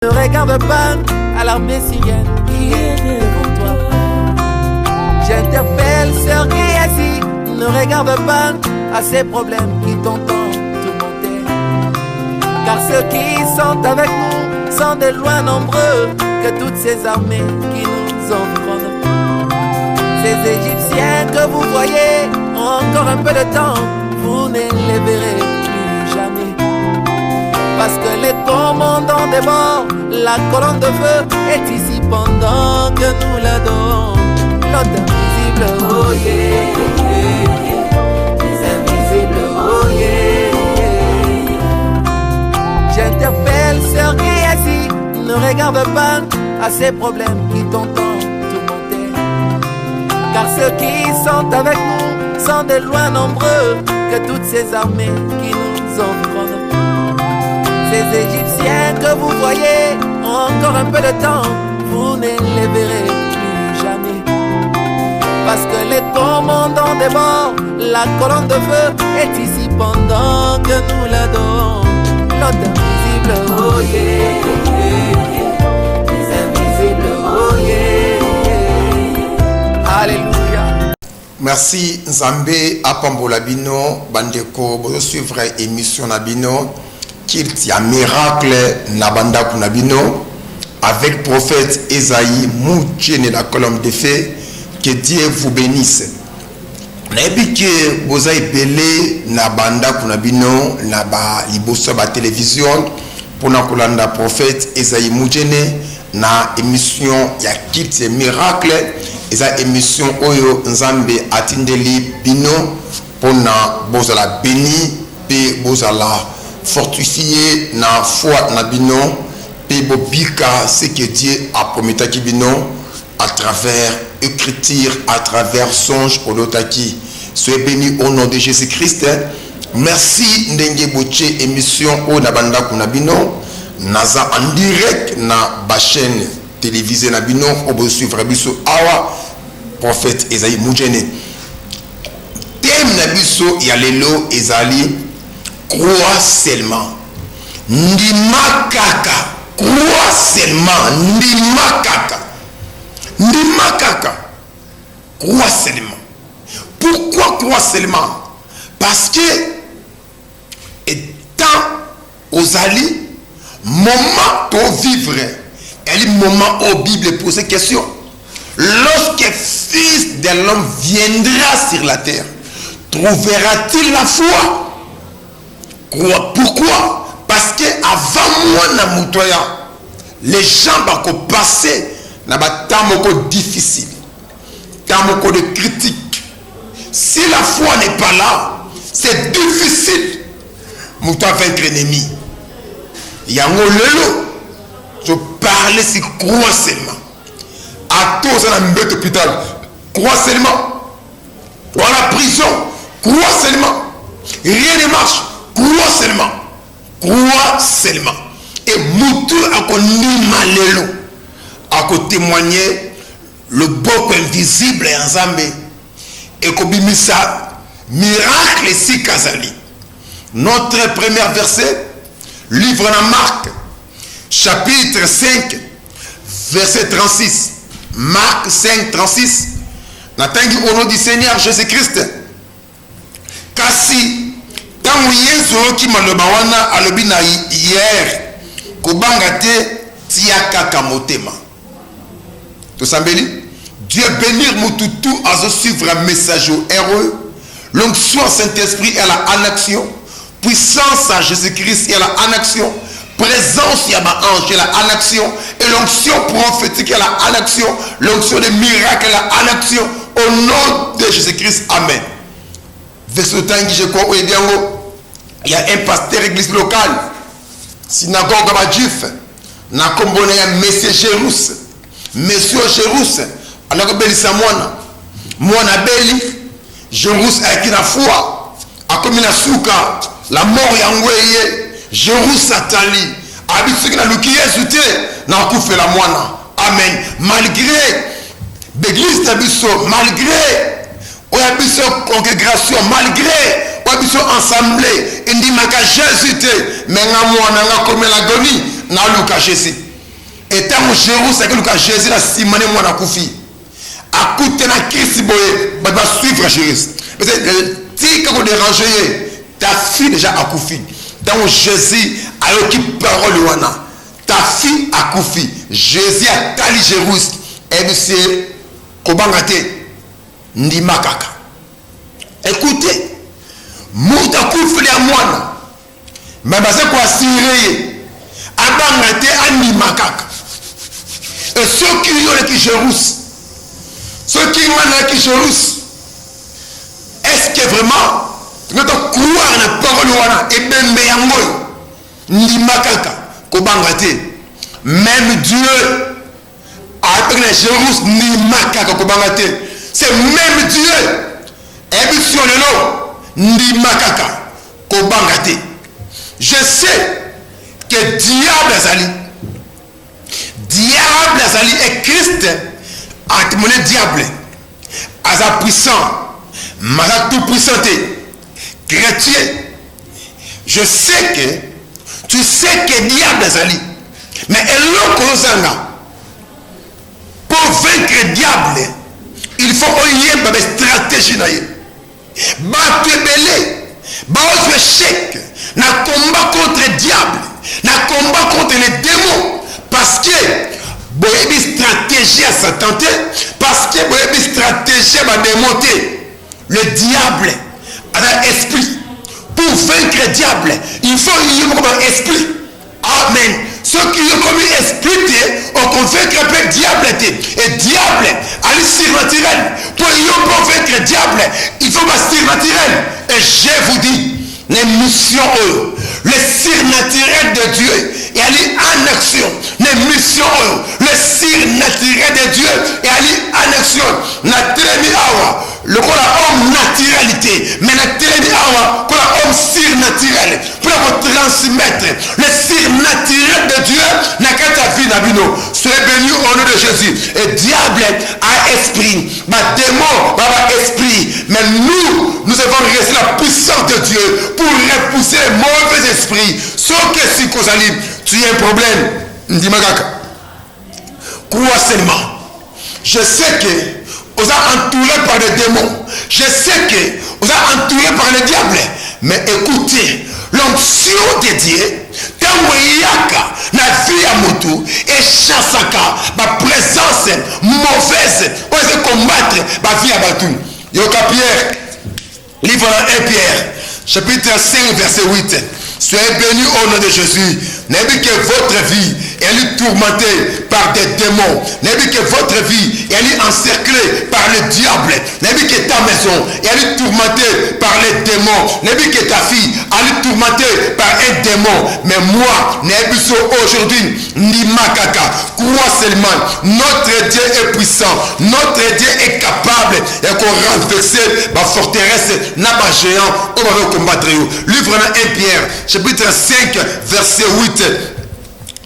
Ne regarde pas à l'armée syrienne qui est devant toi. J'interpelle ceux qui assis. Ne regarde pas à ces problèmes qui t'entendent tourmenter. Car ceux qui sont avec nous sont de loin nombreux que toutes ces armées qui nous environnent. Ces Égyptiens que vous voyez ont encore un peu de temps, vous ne les verrez plus jamais. Parce que les commandants des morts, la colonne de feu est ici pendant que nous l'adorons. L'autre invisible, oh yeah, les invisibles, oh yeah. J'interpelle ceux qui assis, ne regarde pas à ces problèmes qui t'entendent tourmenter. Car ceux qui sont avec nous sont de loin nombreux que toutes ces armées qui nous environnent. Ces Égyptiens que vous voyez ont encore un peu de temps, vous ne les verrez plus jamais. Parce que les commandants des morts, la colonne de feu est ici pendant que nous l'adorons. L'autre invisible, oh yeah, les invisibles, oh yeah. Alléluia. Merci Nzambe apambola bino bandeko bozo suivre émission na bino qu'il y a miracle na banda kunabino avec prophète Esaïe Mouchene la colonne de feu. Que Dieu vous bénisse. Nayebi ke boza epele na banda kunabino na ba liboso ba télévision pour na kolanda prophète Esaïe Mouchene na émission ya kit miracle eza émission oyo Nzambe atindeli bino pour na bozala béni pe bozala fortifié na foi na bino pe bobika ce que Dieu a promis à bino à travers écriture, à travers songe olotaki. Soyez bénis au nom de Jésus-Christ. Merci ndenge boche émission o na banda kuna bino naza en direct na ba chaîne télévisée na bino obo suivre biso awa prophète Esaïe Mouchene. Thème na biso ya lelo ezali crois seulement. Ndima kaka. Crois seulement. Ndima kaka. Ndima kaka. Crois seulement. Pourquoi crois seulement? Parce que étant aux alliés, moment pour vivre, et le moment où la Bible pose question. Lorsque Fils de l'homme viendra sur la terre, trouvera-t-il la foi? Pourquoi? Parce que avant moi na mutoya, les gens vont passer dans un temps difficile, temps de critique. Si la foi n'est pas là, c'est difficile de vaincre l'ennemi. Il y a un lelo, je parlais si crois seulement. À tous dans un hôpital, crois seulement. Dans la prison, crois seulement. Rien ne marche. Crois seulement. Crois seulement. Et Moutou a connu Malélo. A témoigner le beau invisible en Zambé. Et Kobimisa, miracle si Kazali. Notre premier verset, livre de Marc, chapitre 5, verset 36. Marc 5, 36. Natangi au nom du Seigneur Jésus-Christ. Kasi tangu Yesu ki maloba wana alobi na hier kobanga te tia kaka motema. To sambeli Dieu bénir mututu à suivre un message heureux. L'onction Saint-Esprit est là en action. Puissance à Jésus-Christ est là en action. Présence il y a ma ange est là en action. Et l'onction prophétique est là en action. L'onction des miracles est là en action. Au nom de Jésus-Christ, amen. Verset tangi je crois il y a un pasteur église locale, synagogue juif, na kombone ya monsieur Jérus, monsieur Jérus, anako belisa mwana beli, Jérus aki na foi, akomi na suka, la mort ya ngweye, Jérus atali, abisuki na luki Yesu te, na kufe la mwana. Amen. Malgré l'église tabiso, malgré oya biso congrégation, malgré oya biso assemblée, indi maka Jésus te, mais nga mwana nga comme l'agonie na luka Jésus. Et tant que Jérusalem, Jésus a simane moi na koufi. A coûté na Christ boye, bah suivre Jésus. Parce que si quand on dérange, ta fille déjà a koufi. Tant que Jésus a occupé parole wana. Ta fille a koufi. Jésus a tali Jérusalem. Et c'est kobangate ndima kaka. Écoutez, mouta koufi à moi. Mais c'est quoi assurer abangate andima kaka. Et ceux qui ont qui Jérusalem, ceux qui ont qui Jérusalem, est-ce que vraiment nous devons croire à la parole wana et bien meyango ndima kaka kobangate. Même Dieu avec les Jérusalem ni makaka kobangate. C'est même Dieu. Et puis sur le nom ni makaka kobangate. Je sais que diable azali et Christ a témoigné diable à sa puissant, malade tout puissanté chrétien. Je sais que tu sais que diable azali, mais pour vaincre diable, il faut une stratégie naïe. Battre belé, battre échec, na combat contre diable, na combat contre les démons, parce que boyebi stratégie à s'attenter, parce que boyebi stratégie à démonter le diable à l'esprit. Pour vaincre le diable, il faut un esprit. Amen. Ceux qui ont commis esprit, on convaincre le diable. Et diable, allez surnaturel. Pour vaincre le diable, il faut pas surnaturel. Et je vous dis, les missions, le surnaturel de Dieu, et aller en action. Les missions, le surnaturel de Dieu, et aller en action. Le homme naturalité, mais homme surnaturel pour vous transmettre le surnaturel de Dieu n'a qu'à ta vie d'abino. Soyez bénis au nom de Jésus. Et diable a esprit, ma démon a esprit, mais nous avons resté la puissance de Dieu pour repousser les mauvais esprits. Sauf que si tu as un problème, crois seulement. Je sais que vous êtes entouré par les démons. Je sais que vous êtes entouré par le diable. Mais écoutez, l'onction de Dieu, Tamoyaka, la vie à Moutou, et chassaka, ma présence mauvaise, on va combattre ma vie à Batou. Yoka Pierre, livre 1 Pierre, chapitre 5, verset 8. Soyez bénis au nom de Jésus. N'ayez que votre vie est tourmentée par des démons. N'ayez que votre vie est encerclée par le diable. N'ayez que ta maison est tourmentée par les démons. N'ayez que ta fille est tourmentée par un démon. Mais moi, n'ayez aujourd'hui ni makaka. Crois seulement. Notre Dieu est puissant. Notre Dieu est capable et qu'on renverser ma forteresse, n'a pas géant. On va combattre. Livre 1 Pierre, chapitre 5, verset 8.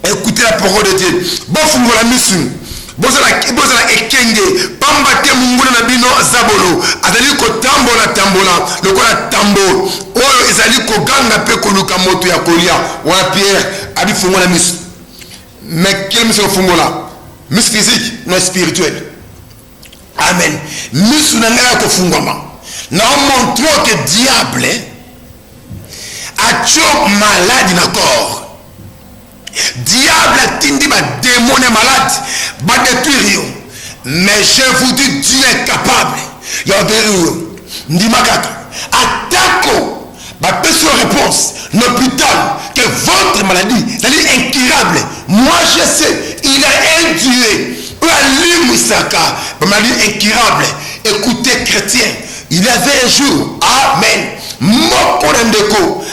Écoutez la parole de Dieu. Bon fungo la mission. Bozala ekenge. Pamba te mungula na bino zabolo. Azali ko tambola. Lokola tambo. Oyo ezali ko ganga pe ko luka moto ya kolia. Wana Pierre abi fungo la mission. Mais quelle mission fungo la? Mission physique, non spirituelle. Amen. Mission na ngala ko fungoma. Na montre que diable a tué malade na corps. Diable a tindi ma démon est malade, va détruire. Mais je vous dis, Dieu est capable. Il y a des ndimakaka. Attaquons. Ma personne réponse. L'hôpital, que votre maladie, c'est incurable. Moi je sais, il a un Dieu. Ma maladie incurable. Écoutez, chrétien, il y avait un jour. Amen. Mokorendeko.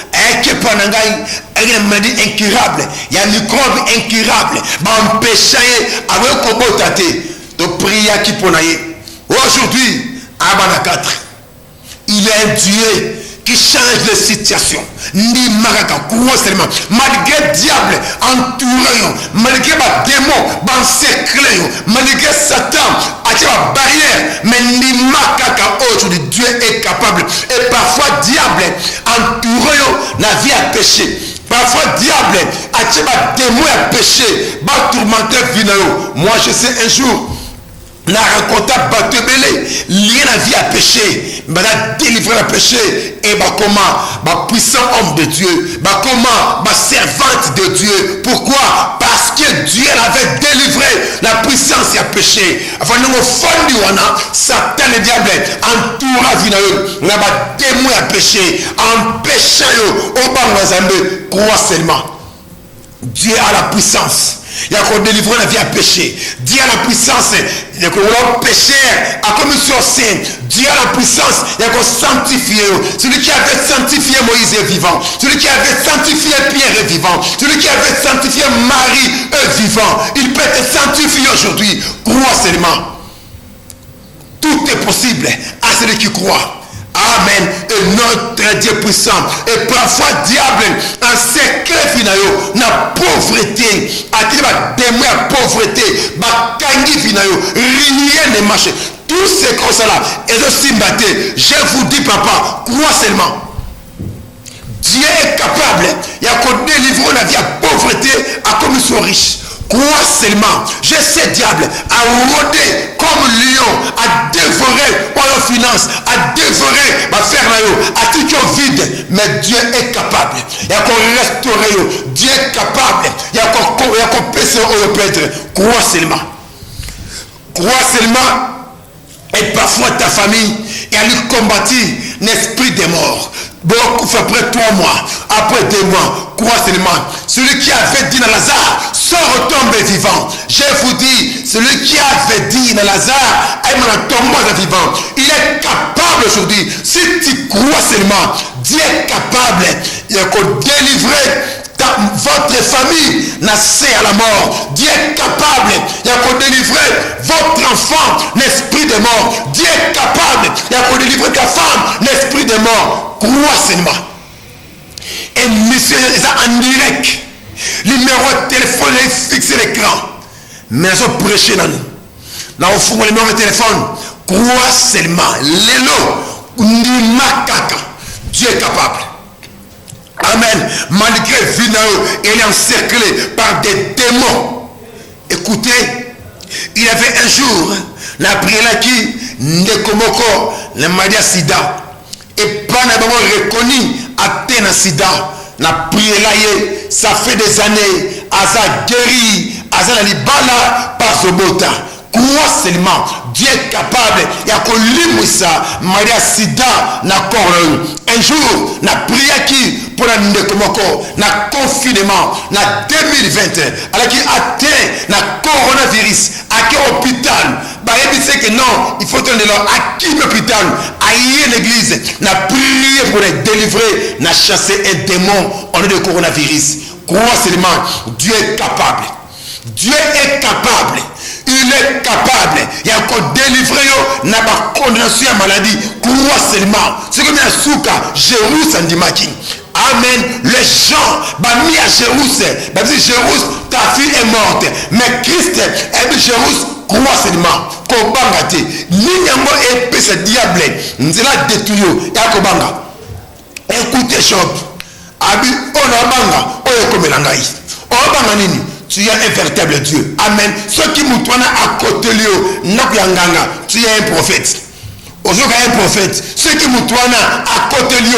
Il y a une maladie incurable, il y a un microbe incurable, empêcher avec Kobotate de prier qui ponaye. Aujourd'hui, à Bana 4, il y a un Dieu qui change les situations. Ni maraka, quoi seulement. Malgré le diable entouré, malgré les démons, malgré Satan, à la barrière, mais ni makaka aujourd'hui, Dieu est capable. Et parfois, diable entouré, la vie a péché. Parfois, diable a tué ma démon à péché, ma tourmenteur vinayo. Moi, je sais un jour, na raconté bateau belé, lié la vie à péché, mais la délivré le péché, et bah comment, bah puissant homme de Dieu, bah comment, bah servante de Dieu. Pourquoi? Parce que Dieu l'avait délivré la puissance à péché. Enfin, nous au fond du wana, Satan le diable entoura vinayo, n'a pas démon à péché, en péché au bangazambe, crois seulement. Dieu a la puissance. Il y a qu'on délivre la vie à péché. Dieu a la puissance. Il y a qu'on péché à commission sainte. Dieu a la puissance. Il y a qu'on sanctifie. Celui qui avait sanctifié Moïse est vivant. Celui qui avait sanctifié Pierre est vivant. Celui qui avait sanctifié Marie est vivant. Il peut être sanctifié aujourd'hui. Crois seulement. Tout est possible à celui qui croit. Amen. Et notre Dieu puissant. Et parfois, diable, un secret final, la pauvreté, a-t-il démon à pauvreté, ma kangi final, rien ne marche. Tout c'est comme ça là. Et je suis battu. Je vous dis, papa, crois seulement. Dieu est capable. Il y a qu'on délivre la vie à pauvreté, à comme ils sont riches. Crois seulement. Je sais diable à rôder comme lion, à dévorer par nos finances, à dévorer ma faire à tout vide. Mais Dieu est capable. Il y a qu'on restaurer. Dieu est capable. Il y a qu'on pécher au pètre. Crois seulement. Crois seulement. Et parfois ta famille est allée combattre l'esprit des morts. Beaucoup fait après 3 mois, après 2 mois, crois seulement. Celui qui avait dit à Lazare, sort tombe vivant. Je vous dis, celui qui avait dit à Lazare, tombe vivant. Il est capable aujourd'hui. Si tu crois seulement, Dieu est capable. Il a qu'à délivrer votre famille naissait à la mort. Dieu est capable. Il a qu'à délivrer votre enfant l'esprit de mort. Dieu est capable. Il a qu'à délivrer ta femme l'esprit de mort. Crois seulement. Et monsieur en direct. Numéro de téléphone est fixé l'écran. Mais ils ont prêché dans nous. Là au fond le numéro de téléphone. Crois seulement. Lélo. Makaka. Dieu est capable. Amen. Malgré Vinao, il est encerclé par des démons. Écoutez, il y avait un jour, la prière qui Nekomoko, le Madia Sida, et pas d'abord reconnu à Tena Sida. La prière ça fait des années, Asa guéri, Asa Libala par Sobota. Crois seulement, Dieu est capable. Il y a qu'on lit ça, Maria Sida n'a corps. Un jour, la prière qui pour la Nekomoko, la confinement, la 2020, alors qui atteint la coronavirus, à quel hôpital, bah il dit que non, il faut tenir là, à qui l'hôpital, à l'église, la prière pour les délivrer, la chasser un démon en de coronavirus. Crois seulement, Dieu est capable. Dieu est capable. Il est capable. Il y a encore délivré, n'a pas condamnation à maladie. Crois seulement. C'est comme un souka, Jérusalem dit Maki. Amen. Les gens, mis à Jérusalem, Jérusalem, ta fille est morte. Mais Christ est Jérusalem, crois seulement. Kobangate. L'ignorant est ce diable. Nous allons détruire. Yakobanga. Écoutez, Job. Abi, on a banga. On est comme l'angaï. On a banga nini. Tu es un véritable Dieu. Amen. Ceux qui m'ont à côté de lui, tu es un prophète. Aujourd'hui, un prophète. Ceux qui m'ont à côté de lui,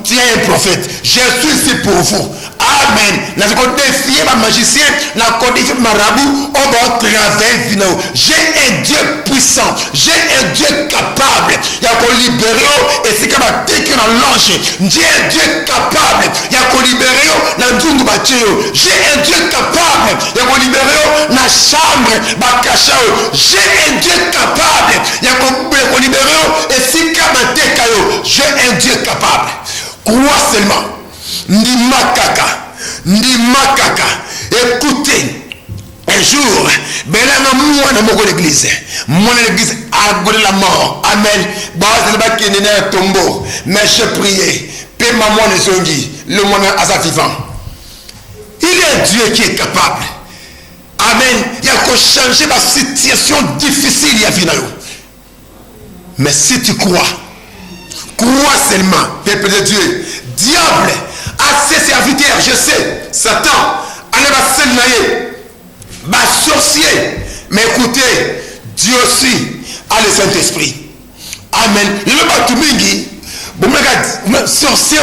tu es un prophète. Je suis ici pour vous. Amen. N'a pas défié ma magicien, n'a pas défié ma marabout, on va travailler. J'ai un Dieu puissant, j'ai un Dieu capable. Il y a qu'on libérer et c'est comme un téquin dans l'ange. J'ai un Dieu capable. Il y a qu'on libérer dans le bâtiment. J'ai un Dieu capable. Il y a qu'on libérer dans la chambre, bakachao. J'ai un Dieu capable. Il y a qu'on libérer et c'est comme un técayo. J'ai un Dieu capable. Crois seulement. Ndi makaka. Écoutez, un jour, moi dans l'église a goûté la mort. Amen. Tombeau. Mais je priais. Paix maman les zongi. Le monde à sa vivant. Il y a un Dieu qui est capable. Amen. Il y a qu'à changer ma situation difficile. Il y a finalement. Mais si tu crois seulement, peuple de Dieu, diable a à ses serviteurs, je sais, Satan, sorcier. Mais écoutez, Dieu aussi a le Saint-Esprit. Amen. Le Batumingi, sorcier,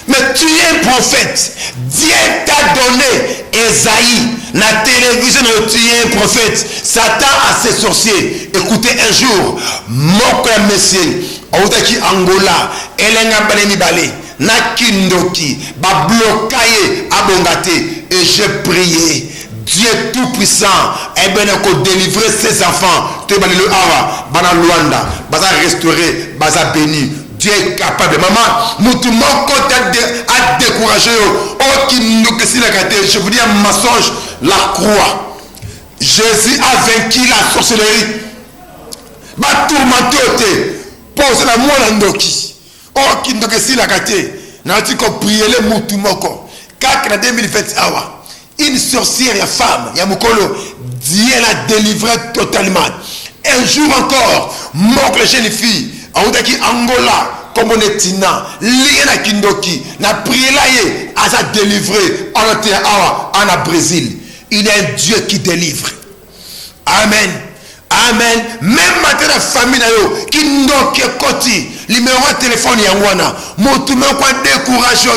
mais tu es un prophète. Dieu t'a donné Esaïe. La télévision, tu es un prophète. Satan a ses sorciers. Écoutez, un jour, mon frère Messie, Autaki Angola, Elenga Baleni Balé, Nakindoki, Bablokaye, Abongate, et je priais. Dieu tout-puissant, et bien délivrer ses enfants. Tu es le Awa, Bana Luanda, Baza restauré, Baza béni. Dieu est capable. Maman, nous a découragé. Oh, qui nous je vous dis un mensonge, la croix. Jésus a vaincu la sorcellerie. Va tourmenter. Pose la moelle en doki. Oh, qui nous la gâté. N'a dit qu'on priait les moutumoko. Car en 2020, une sorcière, une femme, Yamukolo, Dieu l'a délivré totalement. Un jour encore, manque les jeunes filles. Angola, comme on est tina, lié Kindoki, n'a prié là, à sa délivré en Brésil. Il est un Dieu qui délivre. Amen. Amen. Même maintenant la famille qui n'ont que côté, numéro de téléphone yangwana, motume quoi découragé,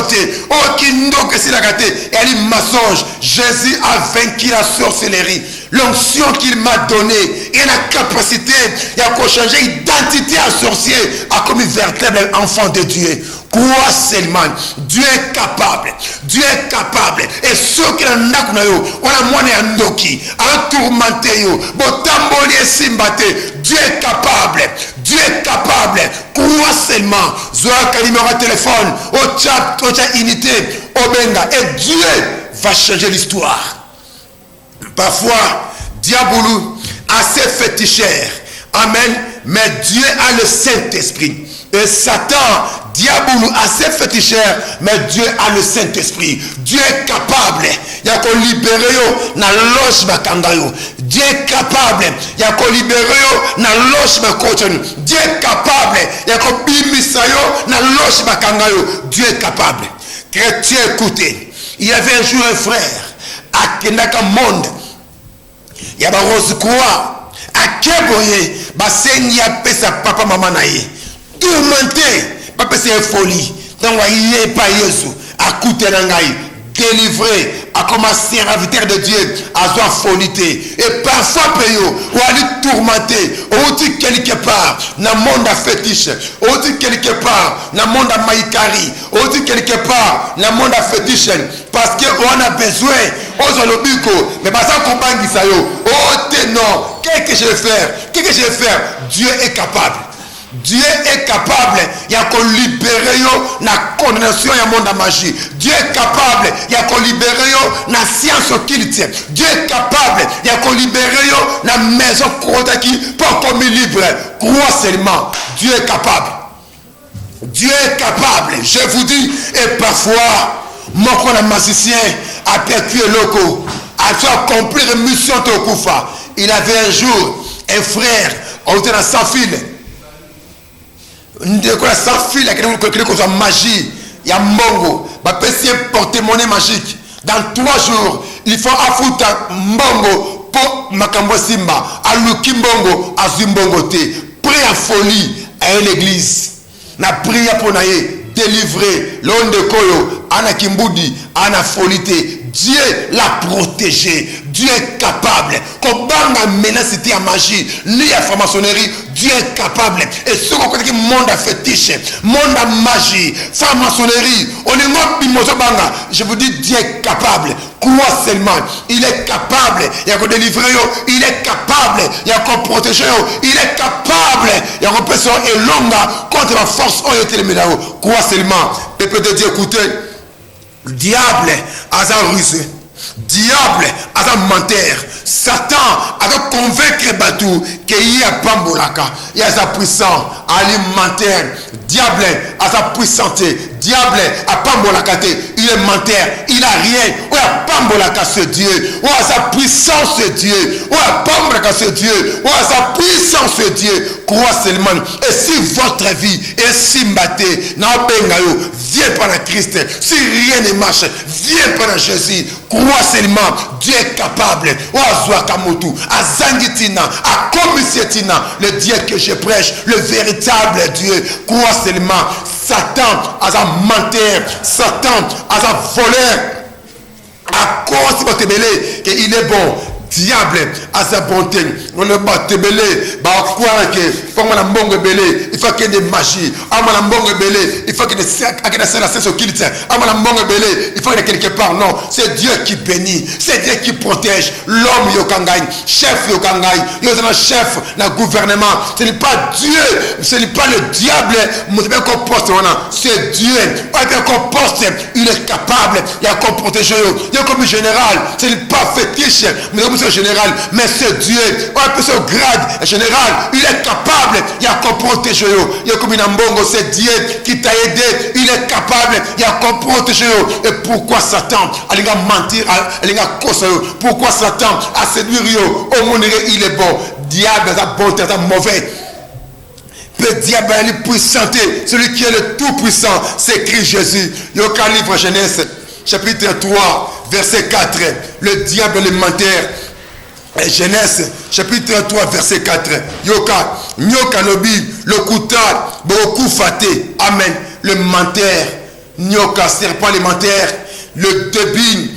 oh qui n'ont que c'est la gâté, et elle mensonge. Jésus a vaincu la sorcellerie. L'onction qu'il m'a donnée et la capacité à changer l'identité à sorcier à comme un véritable enfant de Dieu. Crois seulement, Dieu est capable. Dieu est capable. Et ceux qui n'ont pas on a moins d'andoki, à tourmenter, Dieu est capable. Dieu est capable. Crois seulement. Zoa numéro de téléphone, au chat, unité, au benga. Et Dieu va changer l'histoire. Parfois, Diaboulou a ses féticheurs. Amen. Mais Dieu a le Saint-Esprit. Et Satan, Diaboulou a ses féticheurs, mais Dieu a le Saint-Esprit. Dieu est capable. Il y a qu'on libérer na loge bakandayo. Dieu est capable. Il y a qu'on libérer na loge bakochen. Dieu est capable. Il y a qu'on bimisayo na loge bakandayo. Dieu est capable. Chrétien, écoutez. Il y avait un jour un frère à Kendaka Monde. Il y a Rose Croix à Keboye, Baseni a pesa papa maman naïe. Tourmenté, papa c'est folie. Donc il n'y a pas Jésus à côté d'Angaï. Délivré, à commencer à serviteur de Dieu, à soi folité. Et parfois, ou à lui tourmenter, ou dit quelque part, dans le monde à fétiche, ou dit quelque part, dans le monde à maïkari, ou dit quelque part, dans le monde à fétiche, parce qu'on a besoin, aux olobico, mais pas ça compagne qui ça yo. Oh, non, qu'est-ce que je vais faire? Qu'est-ce que je vais faire? Dieu est capable. Dieu est capable, il y a qu'on libérer la condamnation et monde de magie. Dieu est capable, il y a qu'on libérer la science qu'il tient. Dieu est capable, il y a qu'on libérer la maison qui pour comme libre. Crois seulement, Dieu est capable. Dieu est capable, je vous dis, et parfois, mon magicien a perdu le loco, a fait accomplir une mission de Koufa. Il avait un jour un frère, on était dans sans fil. Sans fil, il y a une magie, il y a un mbongo, il y a un porte-monnaie magique. Dans 3 jours, il faut affouter mbongo pour makambo simba, aluki mbongo, azumbongo te. Prie en folie à l'église. Na prière pour naïe, délivrer l'homme de Koyo, Anna Kimbudi, Anna Folité. Dieu l'a protégé. Dieu est capable. Quand on a menacé à magie, ni à franc-maçonnerie, Dieu est capable. Et ce qu'on connaît, monde à fétiche, monde à magie, franc-maçonnerie, on est mort banga. Je vous dis, Dieu est capable. Crois seulement. Il est capable. Il y a qu'on délivrer, il est capable. Il y a qu'on protéger, il est capable. Il y a qu'on personne et longa contre la force. On est les crois seulement. Peuple de Dieu, écoutez. Diable a rusé. Diable a menteur. Satan a convaincre Batou qu'il y a Pambolaka. Il y a sa puissance alimentaire. Diable a sa puissance. Diable a Pambolaka. Il est menteur. Il n'a rien. Où a Pambolaka ce Dieu? Où a sa puissance ce Dieu? Où a Pambolaka ce Dieu? Où a sa puissance ce Dieu? Crois seulement. Et si votre vie est si battée, n'a pas viens par Christ. Si rien ne marche, viens par Jésus. Crois seulement, Dieu est capable. Le Dieu que je prêche, le véritable Dieu. Crois seulement. Satan a un menteur, Satan a un voleur. À cause de te mêler qu'il est bon. Diable à sa bonté, on ne bat te belé, bah quoi que comme on a bon belé, il faut qu'il y ait des magies. Ah on a bon belé, il faut qu'il y ait la cesse au kilt. Ah on a bon belé, il faut qu'il y ait quelque part. Non, c'est Dieu qui bénit, c'est Dieu qui protège. L'homme yokangai, chef yokangai, yokangai chef le gouvernement. Ce n'est pas Dieu, ce n'est pas le diable. C'est Dieu. Il est capable. Il y a comme protéger. Il y a comme général. Ce n'est pas fétiche, mais général, mais c'est Dieu. On peut ce grade général, il est capable. Il y a qu'on protéger. Il y a comme une ambongo, c'est Dieu qui t'a aidé. Il est capable. Il y a qu'on protéger. Et pourquoi Satan a mentir, pourquoi Satan a séduit au monde il est bon. Diable est bon, est mauvais. Le diable est puissant. Celui qui est le tout puissant, c'est Christ Jésus. Il y a un livre Genèse, chapitre 3, verset 4. Le diable est menteur. Genèse chapitre 3 verset 4. Yoka nyoka lobi le kuta beaucoup faté. Amen. Le menteur nyoka serpent le menteur le debin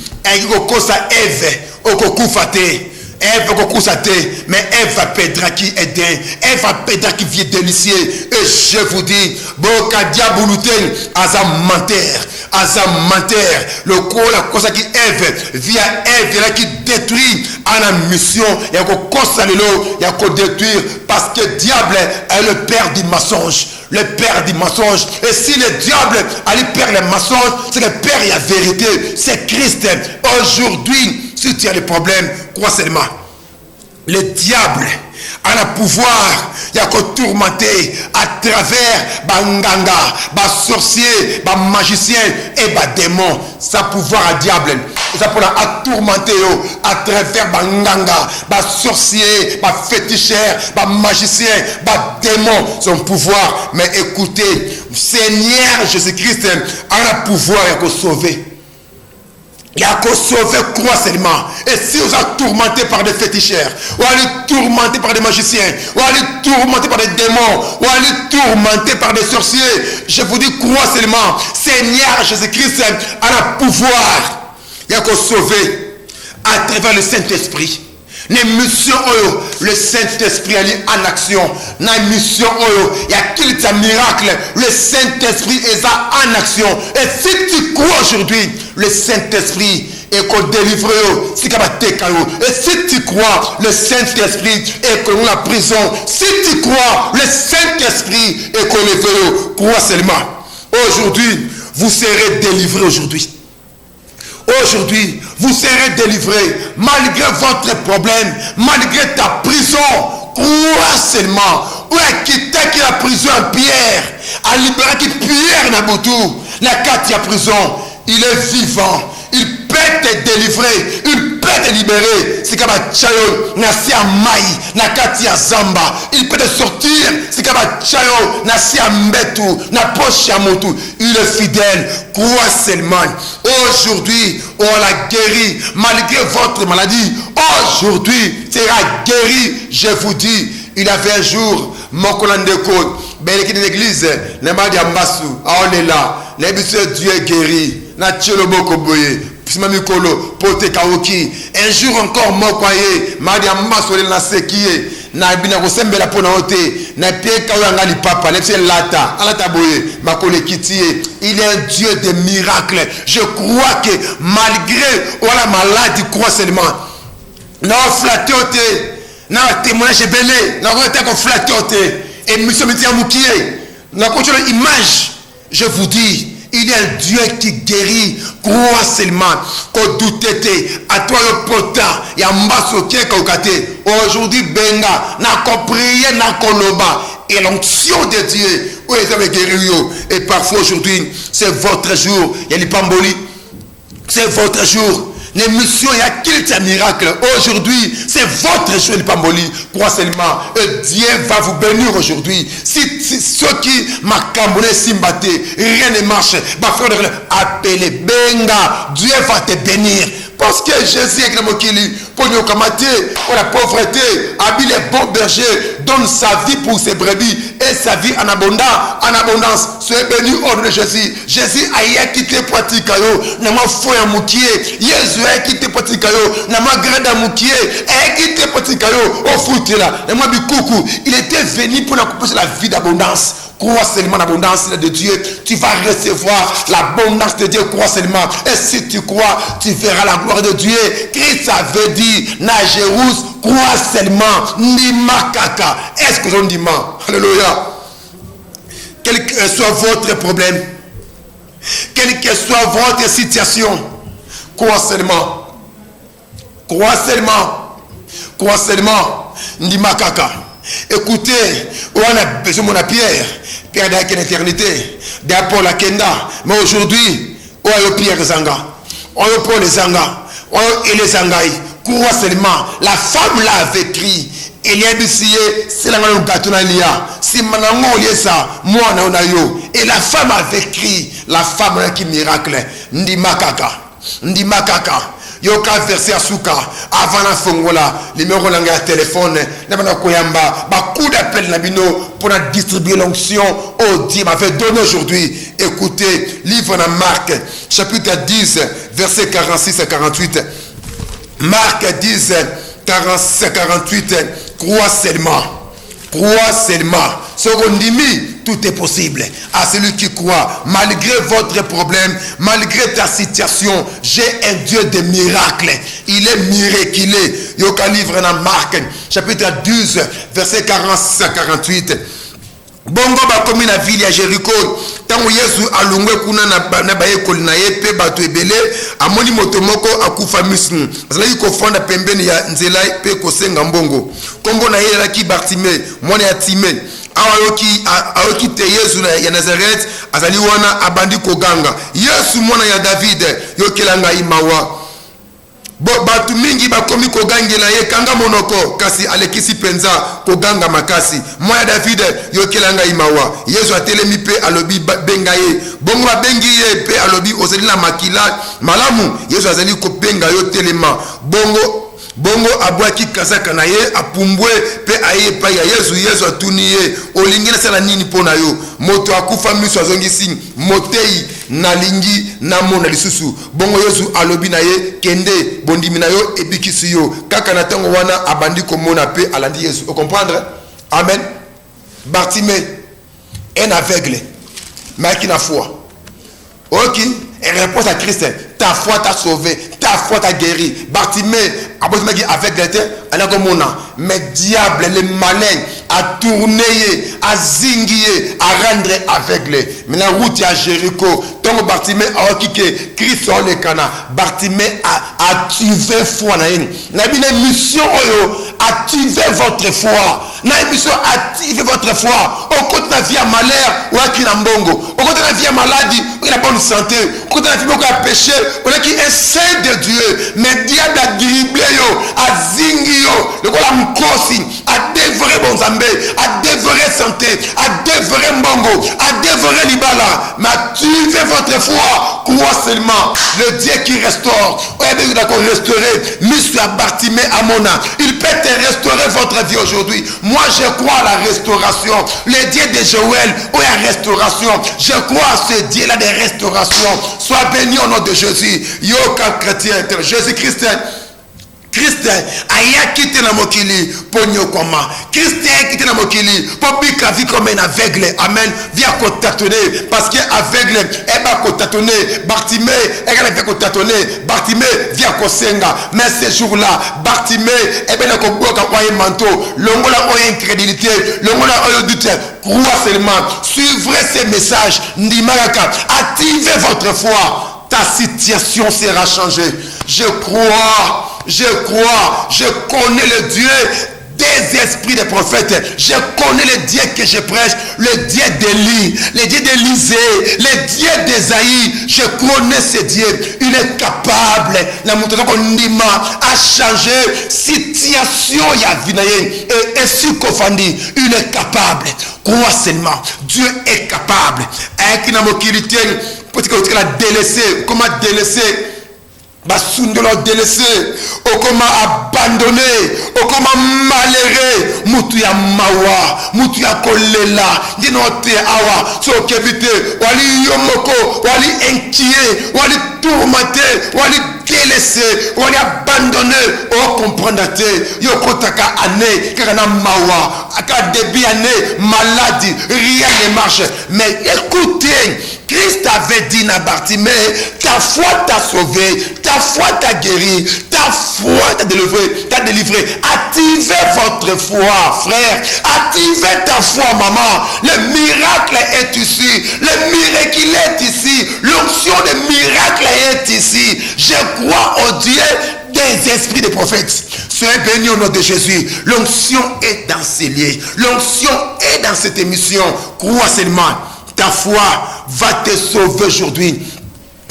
kosa Ève okoku faté. Ève okoku saté mais Ève va perdre qui est d'un. Ève va perdre qui vient délicieux. Et je vous dis boka diaboluten asa menteur. Le corps la cause qui Ève via Ève là qui détruit à la mission. Il y a qu'on détruire parce que le diable est le père du mensonge. Le père du mensonge. Et si le diable allait perdre le mensonge, c'est le père et la vérité. C'est Christ. Aujourd'hui, si tu as des problèmes, crois seulement. Le diable a le pouvoir, il y a qu'à tourmenter à travers banganga, sorcier, magicien et démon. Ça pouvoir à diable. Ça pourra à tourmenter à travers banganga, sorcier, féticheur, magicien, démon. Son pouvoir. Mais écoutez, Seigneur Jésus-Christ a le pouvoir de sauver. Il y a qu'à sauver quoi seulement. Et si vous êtes tourmenté par des féticheurs, ou allez tourmenté par des magiciens, ou allez tourmenté par des démons, ou allez tourmenté par des sorciers, je vous dis quoi seulement. Seigneur Jésus-Christ a le pouvoir. Il y a qu'à sauver à travers le Saint-Esprit. Les missions, le Saint-Esprit est en action. La mission, il y a quelques miracles. Le Saint-Esprit est en action. Et si tu crois aujourd'hui, le Saint-Esprit est qu'on délivre. Et si tu crois, le Saint-Esprit est qu'on la prison. Si tu crois, le Saint-Esprit est qu'on lève. Crois seulement. Aujourd'hui, vous serez délivrés aujourd'hui. Aujourd'hui, vous serez délivrés malgré votre problème, malgré ta prison. Crois seulement. Où est qui la prison à Pierre? À libérer qui Pierre n'a pas tout. La carte à prison, il est vivant. Il peut te délivrer. Il peut te libérer. C'est comme un chayo, nasi à maï, na kati à zamba. Il peut te sortir. C'est comme un chayo, nasi à mbetu, na poche à motu. Il est fidèle. Crois seulement. Aujourd'hui, on l'a guéri. Malgré votre maladie, aujourd'hui, tu seras guéri. Je vous dis, il avait un jour, mon colandeko, ben l'équipe de l'église, les m'a dit à Mbassou, on est là. Dieu est guéri. Un jour encore, moi, croyez, m'a dit à Mbassou, la séquier. Na bina kosembela pona ote na pie kawanga li papa na pie lata alata boye makole kitie. Il est un Dieu de miracles. Je crois que malgré la maladie, crois seulement na flatter ote na témoignage belé na ko ta flatter ote et monsieur metia mukie na ko image. Je vous dis, il est un Dieu qui guérit. Crois seulement. Qu'on doute à toi le pota. Il y a mbasso qui est kokate. Aujourd'hui, benga. N'a compris, n'a koloba. Et l'onction de Dieu. Où est-ce que guéri? Et parfois aujourd'hui, c'est votre jour. Il y a les pamboli. C'est votre jour. l'émission il y a qu'il miracle. Aujourd'hui, c'est votre jour de Pamboli. Crois seulement, Dieu va vous bénir aujourd'hui. Si ceux qui m'accambonné simbaté, rien ne marche, appelez Benga, Dieu va te bénir. Parce que Jésus est le Mokili, pour nous commater, pour la pauvreté, habille les bons bergers, donne sa vie pour ses brebis et sa vie en abondance. Soyez bénis au nom de Jésus. Jésus a quitté Poitikayo, n'a pas foi à Moukier. Jésus a quitté Poitikayo, n'a pas grande à Moukier, a quitté Poitikayo, au foot là, n'a pas coucou. Il était venu pour nous accomplir la vie d'abondance. Crois seulement l'abondance de Dieu, tu vas recevoir l'abondance de Dieu, crois seulement. Et si tu crois, tu verras la gloire de Dieu. Christ avait dit, Najerus, crois seulement, Nima Kaka. Est-ce que j'en dis ma? Alléluia. Quel que soit votre problème, quelle que soit votre situation, crois seulement. Crois seulement. Crois seulement, Nima Kaka. Écoutez, on a besoin de Pierre. Pierre d'Aïk en éternité. D'Apol la Kenda. Mais aujourd'hui, on a Pierre Zanga. On a Paul les Zanga. On a les Zangaï. Crois seulement. La femme là avait écrit. Il y a des c'est la gâteau si manango ça moi on a yo. Et la femme avait écrit. La femme là qui miracle. Ndi makaka. Yoka verset asuka avant la fongola numéro langa téléphone na koyamba ba coup d'appel na bino pour la distribuer l'onction au Dieu m'a fait donner aujourd'hui. Écoutez, livre dans Marc chapitre 10 verset 46 à 48. Marc 10 46 à 48. Crois seulement. Tout est possible à celui qui croit. Malgré votre problème, malgré ta situation, j'ai un Dieu de miracles. Il est miraculé. Yoka livre dans Marc chapitre 12 verset 46 à 48. Bongo ba komi na ville ya Jericho tango Yesu alungwe kuna na bayekoli na ye pe bato ebele amoni moto moko akufa misnu azali ko fonda pembeni ya nzela pe kosenga mbongo kombo na ye laki Bartime mwana ya Time aoki te Yesu ya Nazareth azali wana abandi koganga Yesu mwana ya David yokelanga imawa batu mingi bakomi kogangela ye kanga monoko kasi alekisi penza koganga makasi moya David yokelanga imawa Yesu atelemi pe alobi benga ye bongo babengi ye pe alobi ozali na makila malamu Yesu azali kobenga yo telema bongo abwaki kazaka na ye apumbwe pe aye pa ya Yesu atuni ye olingi na sala nini pona yo moto akufa miso azongisi motei na lingi na mona lisusu bongo Yesu alobi na ye kende bondimi na yo ebikisi yo kaka na tango wana abandi komona pe alandi Yesu. Vous comprendre? Amen. Bartime un aveugle mais qui n'a foi. Ok, et réponse à Christ, ta foi t'a sauvé, ta foi t'a guéri. Bartime avec l'été, mais diable, le malin, a tourné, a zingué, a rendre aveugle. Mais la route à Jéricho, tant Bartime a occupé Christ sur le cana. Bartime a tué foi. N'a une mission a tué votre foi. N'a une mission a tué votre foi. Au côté de la vie à malheur, ou à qui n'a mbongo. Au côté de la vie à maladie, ou à la bonne santé. Au côté de la vie à péché, ou à qui est saint de Dieu. Mais diable a dribblé, a zingi, le quoi la mkosi, a dévoré bon zambé, a dévoré santé, a dévoré mbongo, a dévoré libala. Mais tuez votre foi. Crois seulement le Dieu qui restaure. Oui, d'accord, restaurer. Monsieur Bartimée Amona, il peut te restaurer votre vie aujourd'hui. Moi, je crois à la restauration. Le Dieu de Joël, ou à la restauration. Je crois à ce Dieu-là de restauration. Sois béni au nom de Jésus. Yoka chrétien, Jésus-Christ. Christ a quitté la mokili pour nyokoma. Christ a quitté la mokili pour bika vie comme un aveugle. Amen. Via kotatonner parce que aveugle est pas kotatonner. Bartimée est via kotatonner. Bartimée via kosenga. Mais ce jour-là, Bartimée est bien ko boka kwa manteau. Longola oyo incrédulité, longola oyo doute. Crois seulement. Suivrez ces messages. Ndimaraka, activez votre foi. Ta situation sera changée. Je crois, je connais le Dieu des esprits des prophètes. Je connais le Dieu que je prêche, le Dieu d'Élie, le Dieu d'Élisée, le Dieu d'Ésaïe. Je connais ce Dieu. Il est capable, la montagne à changer situation et Sukofandi. Il est capable. Crois seulement. Dieu est capable. Avec une amokilité, peut-être qu'il a délaissé. Comment délaisser? Basundolo délaissé, au comment abandonné, au comment malheureux, mutu ya mawa, mutu ya kolela, dinote awa, so kevite, wali yomoko, wali inquiet, wali tourmenté, wali délaissé, wali abandonné, oh comprendate, yokotaka année, kakana mawa, aka début année, maladie, rien ne marche. Mais écoutez, Christ avait dit à Bartimée, ta foi t'a sauvé, ta foi t'a guéri, ta foi t'a délivré. Activez votre foi, frère. Activez ta foi, maman. Le miracle est ici. Le miracle est ici. L'onction de miracle est ici. Je crois au Dieu des esprits des prophètes. Soyez bénis au nom de Jésus. L'onction est dans ces lieux. L'onction est dans cette émission. Crois seulement. Ta foi va te sauver aujourd'hui.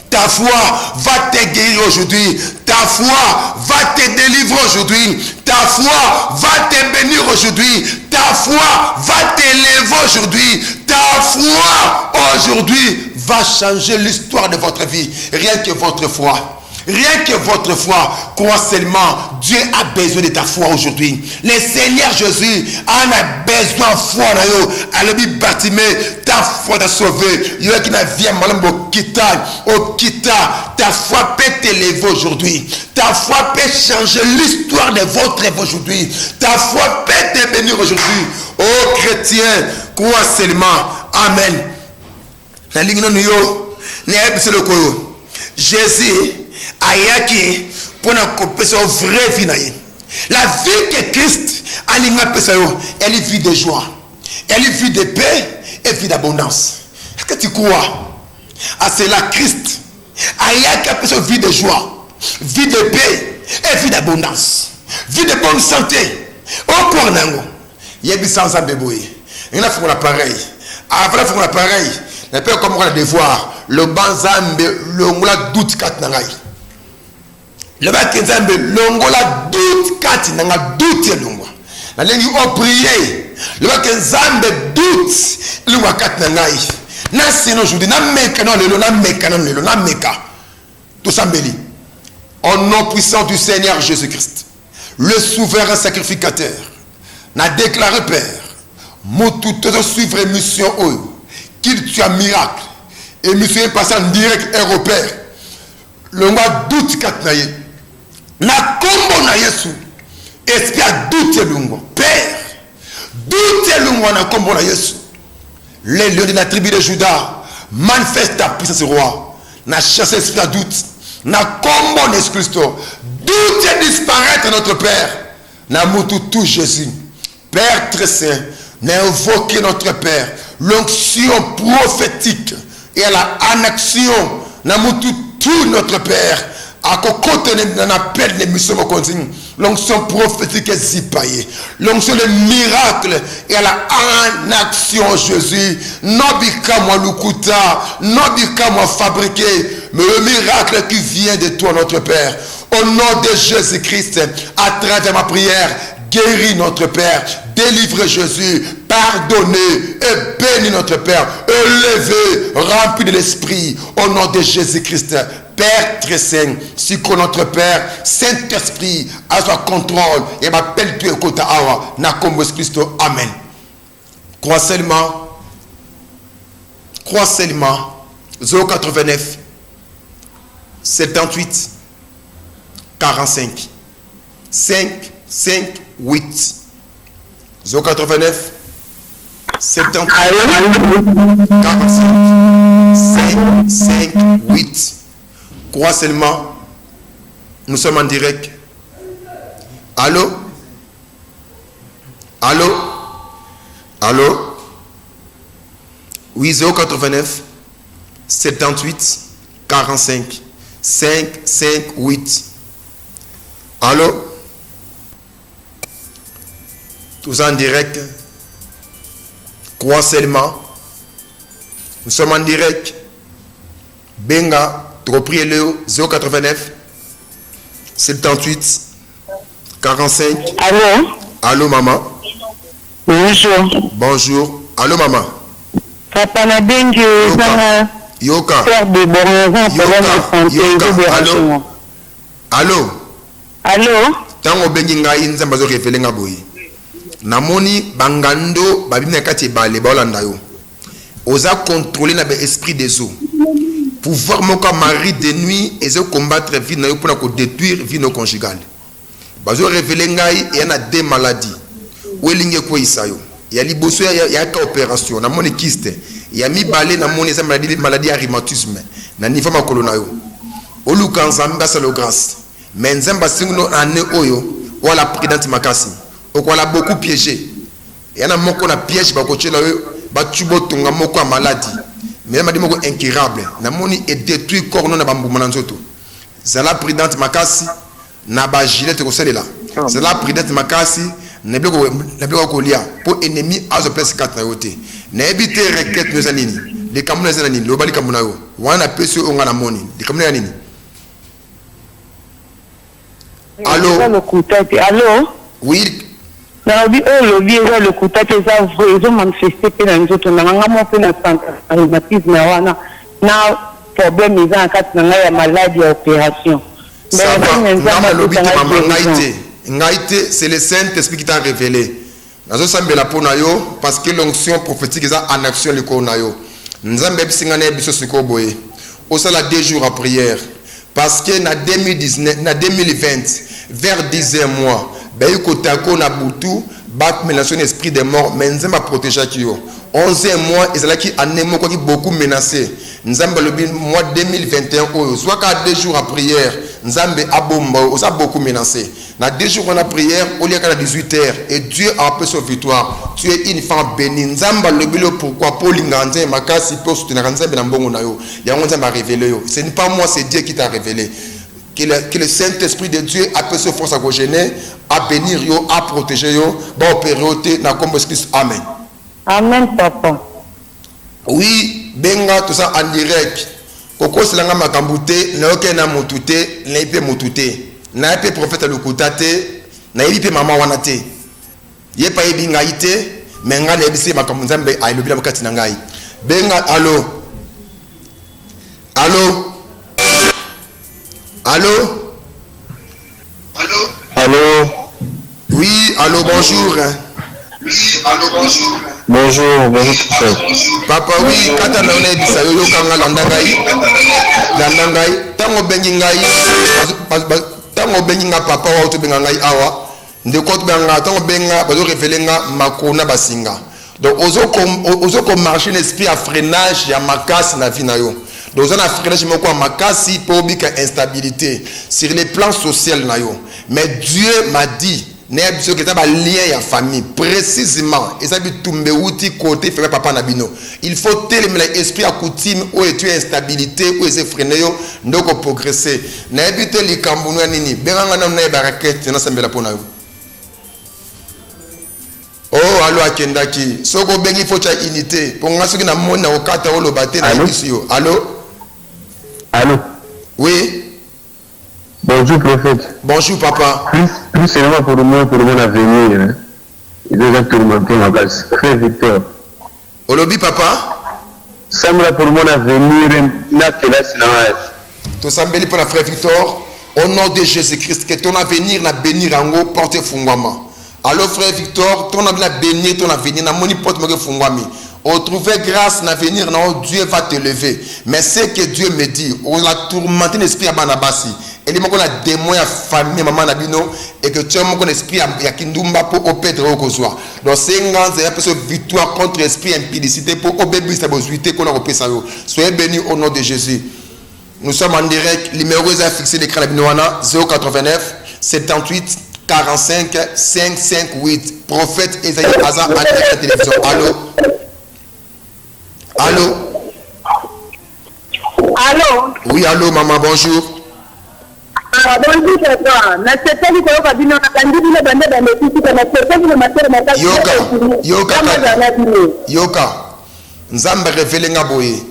Ta foi va te guérir aujourd'hui. Ta foi va te délivrer aujourd'hui. Ta foi va te bénir aujourd'hui. Ta foi va t'élever aujourd'hui. Ta foi aujourd'hui va changer l'histoire de votre vie. Rien que votre foi. Rien que votre foi, crois seulement, Dieu a besoin de ta foi aujourd'hui. Le Seigneur Jésus a besoin de foi. Alors, Bartimée, ta foi t'a sauvé. Il y a qui n'a vu mal ta foi peut t'élever aujourd'hui. Ta foi peut changer l'histoire de votre vie aujourd'hui. Ta foi peut te bénir aujourd'hui. Oh chrétien, crois seulement. Amen. La ligne Jésus ayaki pour na kopesa vraie vie na ye. La vie que Christ a linga pesa yo, elle est vie de joie, elle est vie de paix et vie d'abondance. Est-ce que tu crois à cela? Christ ayaki pesa vie de joie, vie de paix et vie d'abondance, vie de bonne santé. Au corps nango, yebi sans ambeboy. Il a fait l'appareil. Après faire l'appareil, n'a pas comme on a devoir le banzambe longola doute kat nangai. Le bac nzambe longola doute kat nanga doute longo. Na lengi o prier. Le bac nzambe doute longo kat nangai. Na sino aujourd'hui na meka non le na meka non le na meka. Tout sambeli. Au nom puissant du Seigneur Jésus-Christ, le souverain sacrificateur, n'a déclaré Père, motu te suivre mission eux, qu'il tue un miracle. Et monsieur est passé en direct européen. Le mois d'août 4 naïe. Na kombo na Yesu. Esprit a douté lungo. Père. Douté lungo na kombo na Yesu. Les lions de la tribu de Juda manifestent ta puissance roi. Na chasse esprit à doute. Na kombo na Christo. Doute disparaître notre Père. Na mutu tout Jésus. Père très saint. Na invoqué notre Père. L'onction prophétique. Et à la annexion, tout notre Père, à côté de l'appel de l'émission, l'onction prophétique est zipaillée, l'onction de miracle, et à la annexion Jésus, n'obika moi l'ukuta, n'obika moi fabriqué, mais le miracle qui vient de toi, notre Père, au nom de Jésus-Christ, à travers ma prière, guéris notre Père, délivre Jésus, pardonnez et bénis notre Père, élevez, rempli de l'Esprit, au nom de Jésus-Christ. Père très saint, si que notre Père, Saint-Esprit, a son contrôle, et m'appelle tu écoute awa, na comme Christ, amen. Crois seulement, 089, 78, 45, 5, 8. 089 78 45 5 8. Crois seulement. Nous sommes en direct. Allô? Allô? Allô? Oui, 089 78 45 5 8. Tous en direct. Croix seulement. Nous sommes en direct. Benga, repris le 089 78 45. Allô? Allô, maman. Bonjour. Bonjour. Allô, maman. Papa na bengi Yoka. faire de bon Allô. Allô. Allô? Tango bengi ngai nzamba zo révéler nga boyi. Namoni bangando babina kati balé bolanda yo. Osa contrôler na esprit des eaux. Pouvoir moka mari de nuit et se combattre vie na yo pour détruire vie no conjugale. Bazo révéler ngai et na deux maladies. Welinge ko isayo. Ya liboso ya ka opération na moni kyste. Ya mi balé na moni esa maladie à rhumatisme. Na niveau makolo na yo. Oluka nzamba sa le grâce. Mais nzamba singno ane oyo wala prudente makasi. Okwala beaucoup piégé. Ya na moko na piège ba ko chela yo ba tubo tonga moko maladie. Mais m'a dit moko incurable. Na moni et détruit corps non na bambuma na nzoto. Zala prudente makasi na ba gilet ko selela. Zala prudente makasi na bloko ko lia pour ennemi azo place 4 na yote. Na ebité requête no zanini. Les kamuna zanini lo bali kamuna yo. Wana peso onga na moni. Les kamuna nini? Allô? Allô? Oui. Nabi le bieza le kutate za vrai ils ont manifesté pe na nzoto na nga mo pe na rhumatisme wana na problème ils ont kat na ya maladie à opération. Ngaïté, c'est le Saint-Esprit qui t'a révélé. Nazo sambela pona yo parce que l'onction prophétique est en action le kona yo. Nzambe bisingane biso siko boye. Au sala 2 jours à prière parce que na 2019 na 2020 vers 10 mois bayi kotako na butu bat menation esprit des morts mais nzamba protéger kio 11 mois ezala ki année moko ki beaucoup menacé nzamba le mois 2021 oyo soit ka 2 jours à prière nzambe abomba osa beaucoup menacé na 2 jours on a prière au lieu à 18h et Dieu a appelé sa victoire. Tu es une femme bénie nzamba le bilo pourquoi Paul nganze makasi pour soutenir nzambe na mbongo na yo ya nzamba révélé yo ce n'est pas moi c'est Dieu qui t'a révélé. Que le Saint-Esprit de Dieu a pu se force à gêner, à bénir, à protéger, à opérer, na comme Christ. Amen. Amen, papa. Oui, benga tout ça en direct. Koko silanga makambute, na oke na motute, na ipe motute. Na ipe prophète lukutate, na ipe maman wanate. Ye pa yebi ngaite, mais nga na ebisi makambunzambe a ilobila makati na ngai. Benga, allô. Allô. Allô? Allô? Allô? Oui, allô, bonjour. Oui, allô, bonjour. Bonjour, bonjour. Papa, oui, quand on a dit ça, yo kanga landangai, tango bengi ngai, tango bengi nga papa wa to benga ngai awa, ndeko to benga tango benga bazo révéler nga makona basinga. Donc ozo ko marcher l'esprit à freinage ya makasi na vie na yo. Donc on a freinage moko makasi pour bika instabilité sur les plans social na yo. Mais Dieu m'a dit n'est ce que ça va lien ya famille précisément et ça bi tomber outi côté fait papa na bino. Il faut tellement l'esprit à coutume où tu es instabilité où est freiner yo ndoko progresser. Na ebite likambo nini benga na na barakete na sambela pona yo. Oh, allô, Akendaki. Soko bengi faut cha unité. Pour nga soki na mona okata olo baté na bisio. Allô? Allô? Oui. Bonjour, prophète. Bonjour, papa. Plus seulement pour mon avenir. Hein. Il est déjà tourmenté ma base. Frère Victor. Olobi, papa? Ça me pour mon avenir. N'a que là, c'est là. Tout ça me pour la frère Victor. Au nom de Jésus-Christ, que ton avenir na bénir en haut, porte fungwama. Alors frère Victor, ton avenir béni, ton avenir na moni porte me fungwami. On trouver grâce na venir non Dieu va te lever. Mais c'est que Dieu me dit, on a tourmenté l'esprit à Banabasi. Et il m'a dit démon à famille maman nabino et que tu as mon esprit à kindumba pour opérer au kozwa. Donc c'est une grande victoire contre l'esprit impudicité pour obéir sa beauté qu'on a repris ça. Soyez bénis au nom de Jésus. Nous sommes en direct, numéro est fixé l'écran la binoana 089 78 45 558. Prophète Esaïe Aza en direct à la télévision. Allô? Allô? Allô? Oui, allô, maman, bonjour. Yoka. Nzambe révélé nga boye.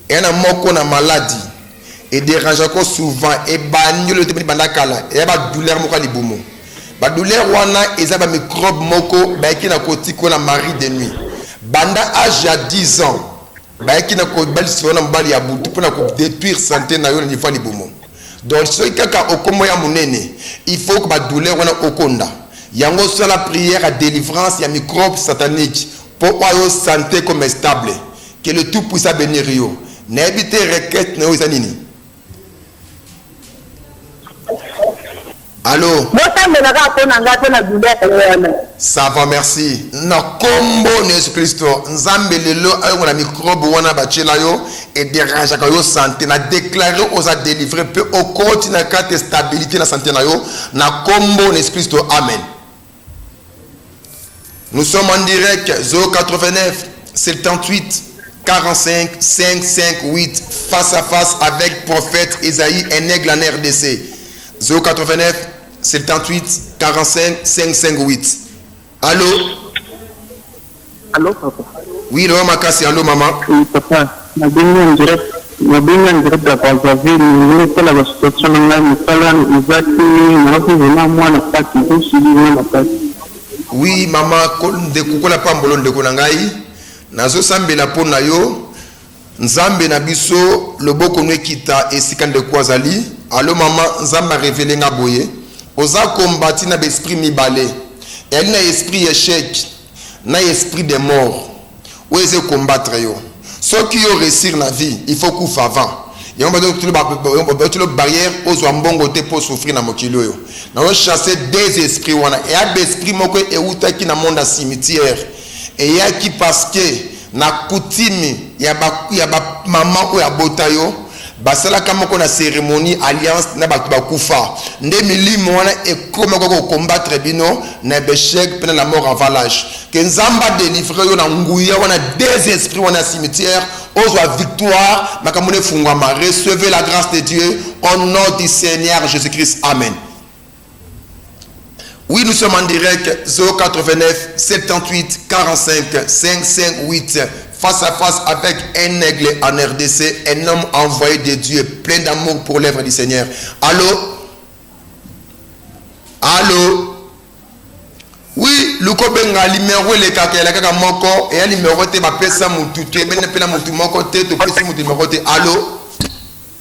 Et na moko na maladie. Et dérange encore souvent. Et bagno le temi bandakala. Et ba douleur moko libumo. Ba douleur wana eza ba microbe moko ba ki na kotiko na mari de nuit. Banda âge à 10 ans. Ba ki na ko bali sona mbali ya butu pour na ko détruire santé na yo na niveau libumo. Donc ce kaka okomo ya munene, il faut que ba douleur wana okonda. Yango sur la prière à délivrance ya microbe satanique pour oyo santé comme stable. Que le tout puisse bénir yo. N'habite requête na ozanini. Allô? Ça va, merci. Na kombo Jésus Christ, nzambe lelo ayo na microbe wana bachela yo et dérange ka yo santé na déclarer aux a délivrer peu au continue na carte stabilité na santé na yo na kombo Jésus Christ. Amen. Nous sommes en direct 089 78 45 558 face à face avec prophète Isaïe Enègle en RDC. 089 78 45 558. Allô? Allô, papa? Oui, le Makassi, allô, maman? Oui, papa. Je suis en direct de Brazzaville. Je suis la situation de la oui, maman, de kukola pambolo de konangai. Nazo sambe la pona yo. Nzambe na biso loboko nwe kita esikande kwazali. Allô, maman, nzamba révélé nga boye. Oza kombati na l'esprit mibale. Elle n'a esprit échec, n'a esprit de mort. Où est-ce combattre yo? Ceux qui ont réussi dans la vie, il faut qu'on fasse avant. Il y a une barrière aux ambongo te pour souffrir dans mokilo yo. Nous avons chassé des esprits wana. Et il y a des esprits moko et outa qui na monde cimetière. Et il y a qui parce que na coutume, il y a ba maman ou ya botayo. Basala kama kona cérémonie alliance na batu bakufa nde milimo wana ekoma ko combattre bino na bechek pena la mort en valage que nzamba délivrer yo na nguya wana des esprits wana cimetière ozwa victoire makamune fungwa recevez la grâce de Dieu au nom du Seigneur Jésus-Christ. Amen. Oui, nous sommes en direct 089 78 45 558 face à face avec un aigle en RDC, un homme envoyé de Dieu, plein d'amour pour l'œuvre du Seigneur. Allô? Allô? Oui, le cobenga numéro le kaka moko et un numéro te ba pesa mutu te ben pela mutu moko te to pesa mutu numéro te. Allô?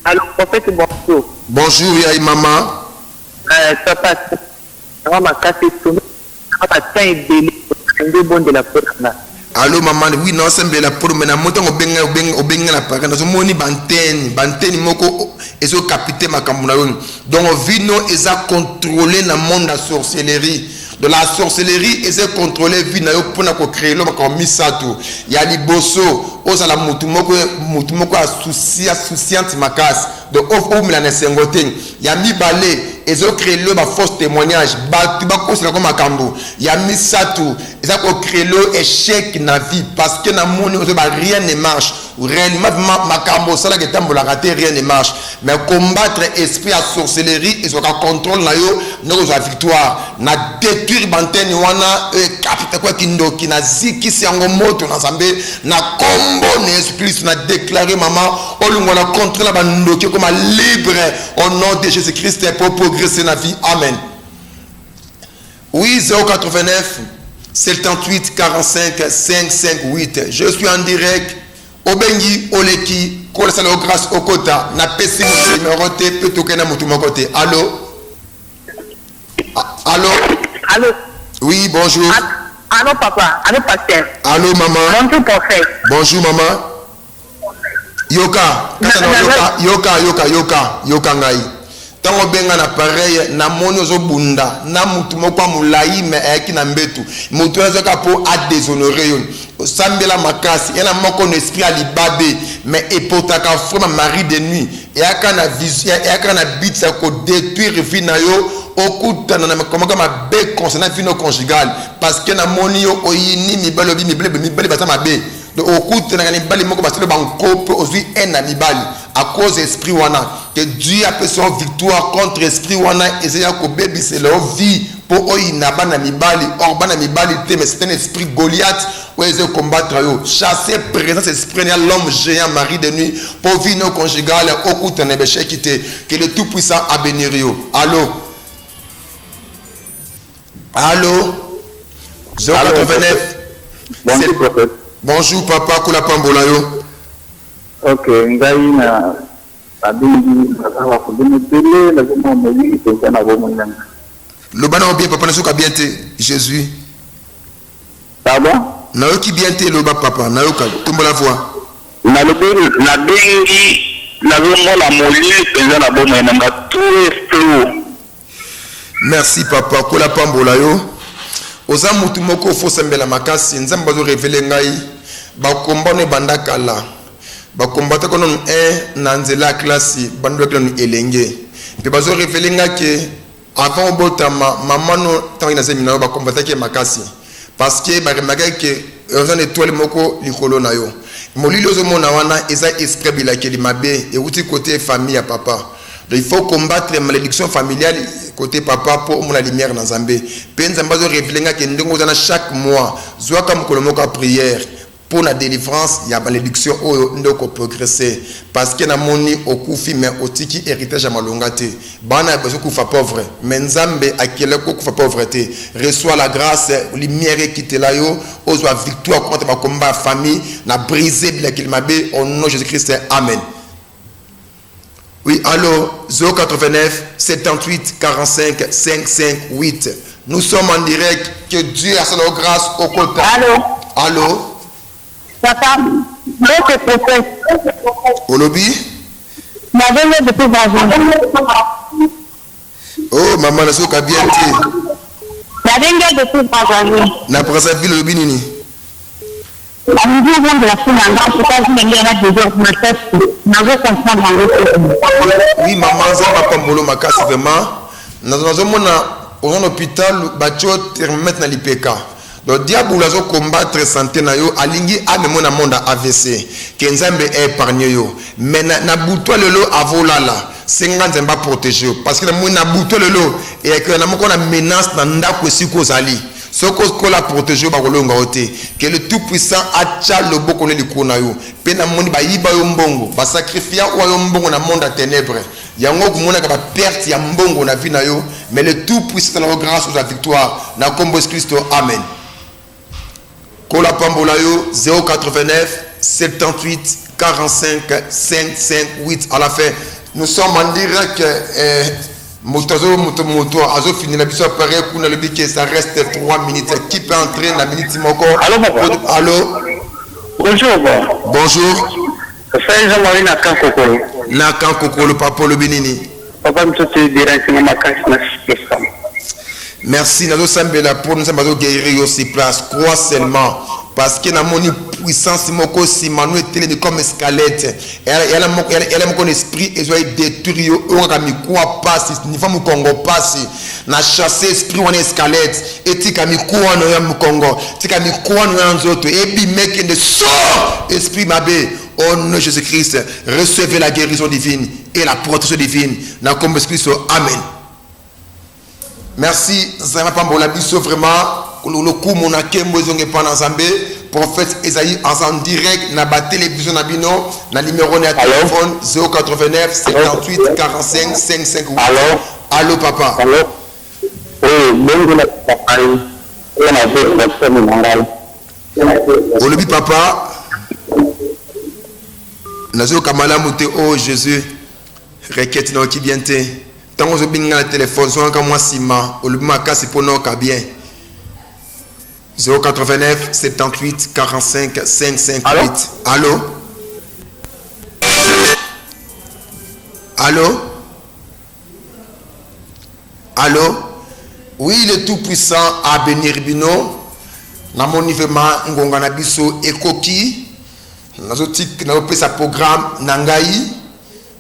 Allô, prophète, bonjour. Bonjour, ya maman. Ça passe. On m'a cassé tout. On m'a fait un bon de la porte. Allô maman, oui non c'est la pour mena monta obenga na parana zo moni banteni moko ezo capiter makambo na yo. Donc vino eza contrôler na monde la sorcellerie. De la sorcellerie eza contrôler vino yo pona ko créer lo makambo misato. Ya liboso oza la mutu moko associante makas. De off la na sengoten. Ya mibale ezo créer le ba fausse témoignage. Ba tu ba ko c'est comme makambo. Ya misato eza ko créer le échec na vie parce que na moni rien ne marche réellement makambo sala que tambola raté rien ne marche mais combattre esprit à sorcellerie et so ka contrôle na yo no zo victoire na détruire banteni wana capita kwa kindoki na ziki siango moto na zambe na combo ne esprit na déclarer maman olungo na contre la bandoki comme libre au nom de Jésus-Christ pour progresser na vie. Amen. Oui, 089 78 45 558. Je suis en direct. Obengi Oleki, Kolsalo grâce au Kota, na pesi numéro T, peut toquer na mon côté. Allô? Allô? Allô? Oui, bonjour. Allô, papa? Allô, pasteur? Allô, maman? Bonjour, prophète. Bonjour, maman. Yoka, Yoka ngai. Tango benga na pareil na moni ozo bunda na mutu moko mulai me eki na mbetu mutu azo ka po a déshonorer yo sambela makasi yana moko no esprit alibabe mais epotaka forme mari de nuit et aka na vision et aka na bit sa ko détruire vie na yo okutana na komaka mabe concernant vie no conjugale parce que na moni yo oyini mibale bata mabe de okutana na mibali moko baselo banko pe ozui en na mibali à cause esprit wana que Dieu a fait son victoire contre l'esprit wana ezaya ko baby c'est leur vie pour oyina bana mibali or bana mibali te mais c'est un esprit Goliath où ils combattre yo chasser présence esprit à l'homme géant mari de nuit pour vie non conjugale au coup de nebéché quitter que le tout puissant a bénir yo. Allô 089. Bonjour, prophète. Bonjour papa kula pambola yo. Ok, ngai na abingi na kudini tele na kama mwili kwa na bomo nyanga. Le bana bien papa na soka bien te Jésus. Pardon? Na yo ki bien te le ba papa na yo ka tumba la voix. Na lobeli na bengi na bomo la mwili kwa na bomo nyanga tout est. Merci papa kula pambola yo. Oza mutu moko fo sembela makasi nzamba zo révéler ngai ba kombone bandaka la. Ba kombata kono na nzela classe bando kono elenge. Pe bazo révéler ngai que avant botama mamano tant ina semina ba kombata ke makasi. Parce que ba remarquer que oza étoile moko likolo na yo. Molilo zo mona wana eza esprit bilakeli mabe et outi côté famille ya papa. Donc il faut combattre la malédiction familiale côté papa pour mon la lumière dans Zambé. Penzamba zo révéler que ndongo dans chaque mois, soit comme kolomoka prière pour la délivrance, il y a malédiction au ndoko progresser parce que na moni okufi mais otiki héritage à malongate. Bana besoin kufa pauvre, mais Nzambe akele ko kufa pauvreté. Reçoit la grâce, lumière qui te la yo, ozwa victoire contre ma combat famille, na briser la kilmabe au nom de Jésus-Christ. Amen. Oui, allô, 089 78 45 558. Nous sommes en direct. Que Dieu a sa grâce au côté. Allô? Papa, votre prophète. Au lobby? Ma venue depuis Bazin. Oh, maman, la soka bien été. La venue depuis Bazin. Na prasa ville lobby nini? La musique de la fin, en tout cas, je n'ai pas de ma tête. Oui, maman, ça va pas mbolo makasi vraiment. Nous avons un hôpital, batcho termette na l'IPK. Donc diable lazo combattre santé na yo alingi amemo na monde AVC. Kenzambe épargne yo. Mais na butwa lelo avolala. Senga nzemba protéger parce que na butwa lelo et que na moko na menace na ndako esiko zali. Soko kola protéger ba kolonga ote que le tout puissant acha le boko ne likona yo pe na moni ba yiba yo mbongo ba sacrifier o yo mbongo na monde à ténèbres yango kumona ka ba perte ya mbongo na vie na yo mais le tout puissant la grâce aux la victoire na kombo Christ. Amen. Kola pambola yo 089 78 45 558 à la fin nous sommes en direct. Moto azo fini la biso apparaît kuna le bique ça reste 3 minutes qui peut entrer la minute moko. Allô papa. Allô. Bonjour. Bonjour. Ça Jean-Marie na Kankokolo. Na Kankokolo papa le binini. Papa me te direct na makasi na système. Merci nazo sambela pour nous amazo guérir aussi place crois seulement parce que na moni puissance moko si manu etele comme escalette elle a mon esprit et soit détruire on ka mi quoi passe ni fa mu Congo passe na chasser esprit on escalette etika mi quoi no ya mu Congo tika mi quoi no ya nzoto et bi mec de sort esprit mabe au nom de Jésus-Christ recevez la guérison divine et la protection divine na comme esprit amen. Merci, Zama Pambola Bisso, vraiment. Le coup, mon akembo, ils ont pas Zambé. Prophète Esaïe, en direct, na ba télévision na bino, na numéro de téléphone 089 78 45 558. Allô, papa. Allô. Bonjour, papa. On a fait la semaine morale. Olobi, papa. Nazo Kamala Mouté, oh Jésus. Requête non qui vient te. Tant que je bin le téléphone, soit comme moi sima, ou le macas pour nous bien. 089 78 45 558. Allô? Allô? Allô? Oui, le tout-puissant a béni Ribino. Na mon niveau ngonga na biso ekoki. Nazotik na opé sa programme nangai.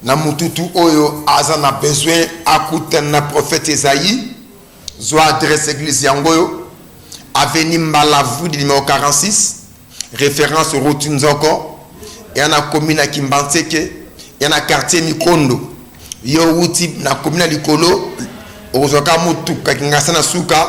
Na mututu oyo aza na besoin akuta na prophète Esaïe zo adresse église yangoyo avenue Mbalavu numéro 46 référence route Nzoko et na commune Kimbanseke et na quartier Mikondo yo uti na komina likolo ozoka mutuka kingasana suka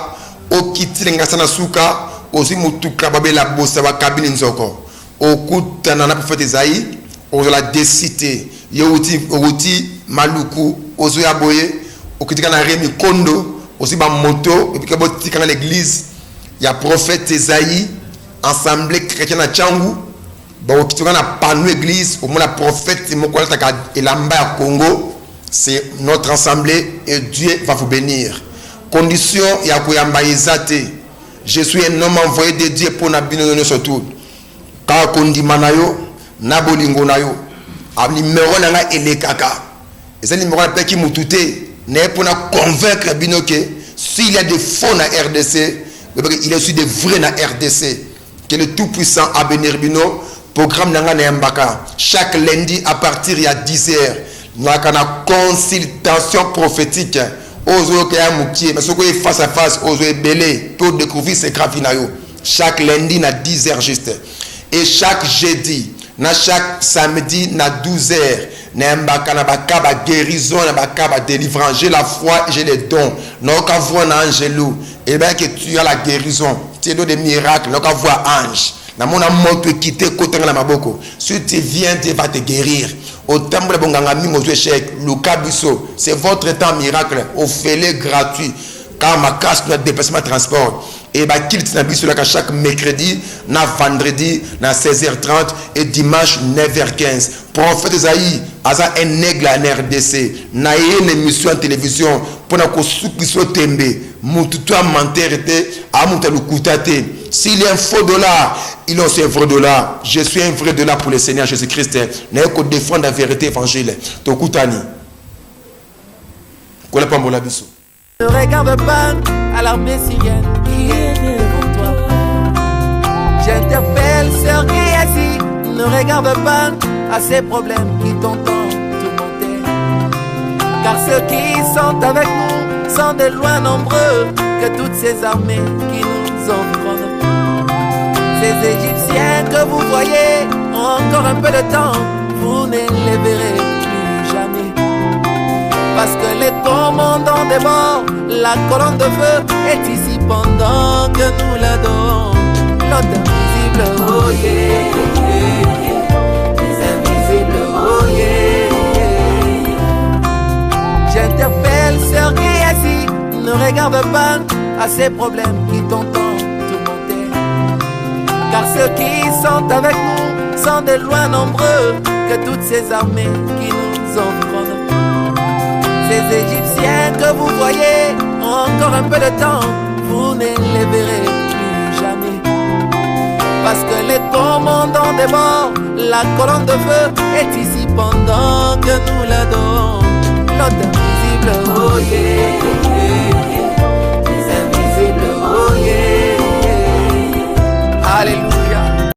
okitile ngasana suka ozi mutuka babela bosa ba kabine nzoko okutana na prophète Esaïe ozola décité yo uti maluku ozo ya boye okitika na Remi Kondo aussi ba moto et puis botika na l'église ya prophète Esaïe assemblée chrétienne à Tchangu ba okitika na panu église au moins la prophète mokola taka elamba ya Congo. C'est notre assemblée et Dieu va vous bénir. Condition ya kuyamba ezate. Je suis un homme envoyé de Dieu pour nabino surtout. Ka kondima na yo na bolingo na yo. Ab numéro na nga elekaka. Et ce numéro na ki mutute ne pour na convaincre bino que s'il y a des faux na RDC, il est aussi des vrais na RDC. Que le tout puissant a bénir bino programme na nga na mbaka. Chaque lundi à partir il y a 10h. Nous avons une consultation prophétique. Face à face, pour découvrir ces graves. Chaque lundi, à 10h juste. Et chaque jeudi, chaque samedi, à 12h, nous avons une guérison, une délivrance. J'ai la foi et j'ai les dons. Nous avons vu un ange. Et bien que tu as la guérison, tu as des miracles, nous avons vu un ange. Si tu viens, tu vas te guérir. C'est votre temps miracle. Offrez-le gratuit. Car ma casse notre déplacement transport. Et bah qu'il chaque mercredi, na vendredi, na 16h30 et dimanche 9h15. Prophète Esaïe, asa un aigle en RDC. Na une émission en télévision pour na ko soukiso tembe. Mututu a menterité, a mutalu kutate. S'il y a un faux dollar, il est un vrai dollar. Je suis un vrai dollar pour le Seigneur Jésus-Christ. N'a que défendre la vérité évangile. Tokutani. Kola pambola biso. Ne regarde pas à l'armée syrienne qui est devant toi. J'interpelle sœur qui est assis. Ne regarde pas à ces problèmes qui t'entendent tourmenter. Car ceux qui sont avec nous sont de loin nombreux que toutes ces armées qui nous environnent. Ces Égyptiens que vous voyez, encore un peu de temps, vous ne les verrez plus jamais. Parce que les commandants des morts, la colonne de feu est ici pendant que nous l'adorons. L'autre invisible, oh yeah, les invisibles, oh yeah. J'interpelle sœur qui est assis, ne regarde pas à ces problèmes qui t'entendent tourmenter. Car ceux qui sont avec nous sont de loin nombreux que toutes ces armées qui nous environnent. Ces Égyptiens que vous voyez, encore un peu de temps, vous ne les verrez plus jamais. Parce que les commandants des morts, la colonne de feu est ici pendant que nous l'adorons. L'autre invisible, oh yeah.